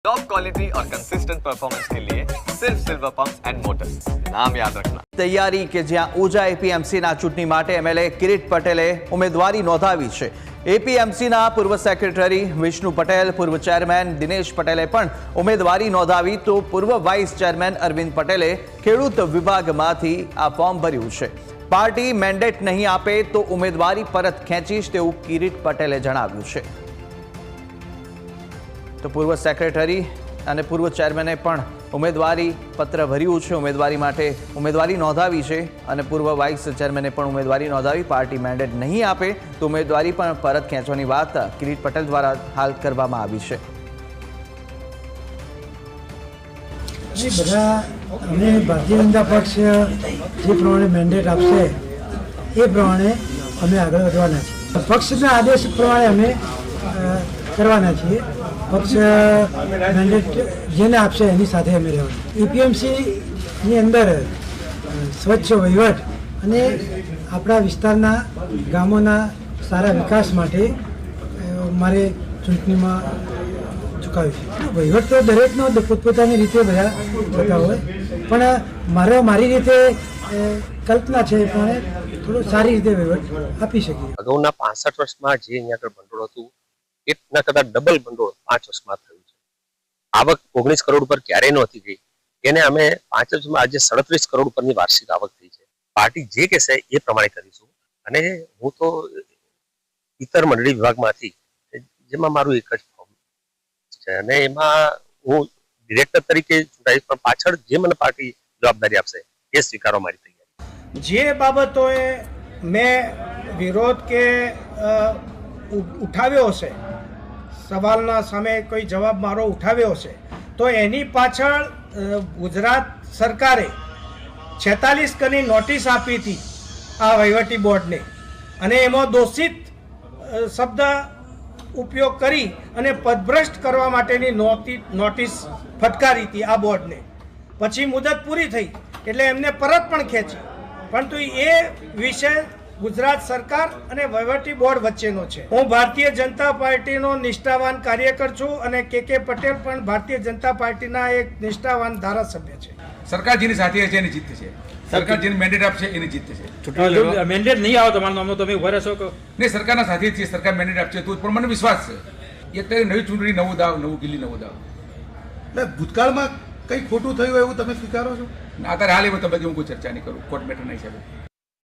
Top quality और consistent performance के लिए सिर्फ सिल्वर पंप्स एंड मोटर्स, नाम याद रखना। તૈયારી કે જ્યાં ઉજા એપીએમસીના ચૂંટણી માટે એમએલએ કિરીટ પટેલે ઉમેદવારી નોંધાવી છે। એપીએમસીના પૂર્વ સેક્રેટરી વિષ્ણુ પટેલ, પૂર્વ ચેરમેન દિનેશ પટેલે પણ ઉમેદવારી નોંધાવી તો પૂર્વ વાઇસ ચેરમેન અરવિંદ પટેલે ખેડૂત વિભાગમાંથી આ ફોર્મ ભર્યું છે। પાર્ટી મેન્ડેટ નહીં આપે તો ઉમેદવારી પરત ખેંચીશ તેવું કિરીટ પટેલે જણાવ્યું છે। તો પૂર્વ સેક્રેટરી અને પૂર્વ ચેરમેને પણ ઉમેદવારી પત્ર ભર્યું છે, ઉમેદવારી માટે ઉમેદવારી નોંધાવી છે અને પૂર્વ વાઇસ ચેરમેને પણ ઉમેદવારી નોંધાવી। પાર્ટી મેન્ડેટ નહીં આપે તો ઉમેદવારી પણ પરત ખેંચવાની વાત કિરીટ પટેલ દ્વારા હાલ કરવામાં આવી છે। બધા અમે ભારતીય જનતા પક્ષ જે પ્રમાણે મેન્ડેટ આપશે એ પ્રમાણે અમે આગળ વધવાના છીએ। પક્ષના આદેશ પ્રમાણે અમે કરવાના છીએ। પક્ષ મેન્ડેટ જેને આપશે એની સાથે અમે રહેવાના। એપીએમસીની અંદર સ્વચ્છ વહીવટ અને આપણા વિસ્તારના ગામોના સારા વિકાસ માટે મારે ચૂંટણીમાં ચૂકાવ્યું છે। વહીવટ તો દરેકનો પોતપોતાની રીતે બધા થતા હોય, પણ મારી રીતે કલ્પના છે એ પ્રમાણે થોડું સારી રીતે વહીવટ આપી શકીએ। અગાઉના 65 વર્ષમાં જે અહીંયા આગળ ભંડોળ હતું એટલા કદાચ ડબલ ભંડોળ 5 વર્ષમાં થયું છે। આવક 19 કરોડ ઉપર ક્યારેય નહોતી ગઈ, એને અમે 5 વર્ષમાં આજે 37 કરોડ ઉપરની વાર્ષિક આવક થઈ છે। પાર્ટી જે કહેશે એ પ્રમાણે કરીશું। અને હું તો ઇતર મંડળી વિભાગમાંથી જેમાં મારું એક જ ફોર્મ છે અને એમાં હું ડિરેક્ટર તરીકે ચૂંટાઈશ, પણ પાછળ જે મને પાર્ટી જવાબદારી આપશે એ સ્વીકારવા મારી તૈયારી। જે બાબતોએ મેં વિરોધ કે ઉઠાવ્યો છે, સવાલના સામે કોઈ જવાબ મારો ઉઠાવ્યો છે, તો એની પાછળ ગુજરાત સરકારે 46 કની નોટિસ આપી હતી આ વહીવટી બોર્ડને, અને એમાં દોષિત શબ્દ ઉપયોગ કરી અને પદભ્રષ્ટ કરવા માટેની નોટિસ ફટકારી હતી આ બોર્ડને। પછી મુદત પૂરી થઈ એટલે એમને પરત પણ ખેંચી, પરંતુ એ વિષય ગુજરાત સરકાર અને વહીવટી બોર્ડ વચ્ચેનો છે। હું ભારતીય જનતા પાર્ટીનો નિષ્ઠાવાન કાર્યકર છું અને કે પટેલ પણ ભારતીય જનતા પાર્ટીના એક નિષ્ઠાવાન ધારાસભ્ય છે। સરકાર જેની સાથે છે એની જીત છે, સરકાર જેને મેન્ડેટ આપશે એની જીત છે। મેન્ડેટ નહીં આવે તમારું નામનો તમે ઉભા રહેશો કે નહીં? સરકારના સાથે છીએ, સરકાર મેન્ડેટ આપશે તો પણ મને વિશ્વાસ છે એ અત્યારે નવી ચૂંટણી, નવું દાવ, નવું કિલ્લી, નવું દાવ। એટલે ભૂતકાળમાં કંઈ ખોટું થયું એવું તમે સ્વીકારો છો? અત્યારે હાલ એ બાબતે હું કોઈ ચર્ચા નહીં કરું, કોર્ટ મેટર નહીં સાહેબ।